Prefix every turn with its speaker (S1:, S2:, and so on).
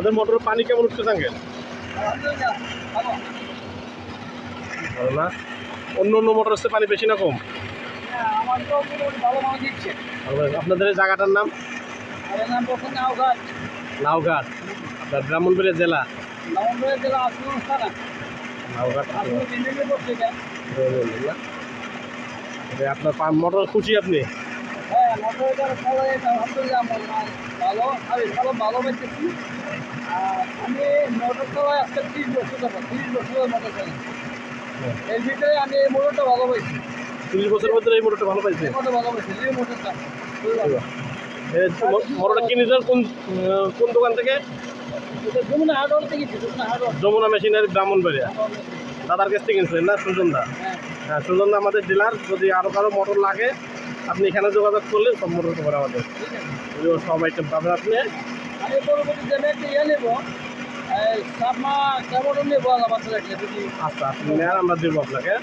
S1: আপনাদের মোটরের পানি কেমন উঠছে আঙ্কেল? ভালো না? অন্য অন্য মোটর হচ্ছে পানি বেশি না কম? আপনাদের এই জায়গাটার নাম? লাউঘাট। আপনার ব্রাহ্মণবাড়িয়া জেলা? লাউঘাট। আপনার মোটর খুশি আপনি?
S2: আমি মোটর চালাই আজকে 30 বছর 30 বছর মোটর চালাই। এর ভিতরে আমি এই মোটরটা ভালো পাইছি।
S1: 30 বছরের মধ্যে এই মোটরটা ভালো পাইছে?
S2: ভালো পাইছি এই মোটরটা।
S1: মোটরটা কিনেছেন কোন কোন দোকান থেকে?
S2: যমুনা হাটওয়ার থেকে যমুনা হাটওয়ার।
S1: যমুনা মেশিনারি ব্রাহ্মণবাড়িয়া। দাদার কাছ থেকে কিনছিলেন না সুজন দা? হ্যাঁ সুজন দা আমাদের ডিলার। যদি আরও কারো মোটর লাগে আপনি এখানে যোগাযোগ করলে সব মোটর খবর আমাদের সব আইটেম পাবেন আপনি।
S2: আমি পরবর্তী যে একটা ইয়ে নেব সাবমা কেমন নেবো আমার ছেলেকে যদি
S1: আচ্ছা আপনি নেন আমরা দেবো আপনাকে।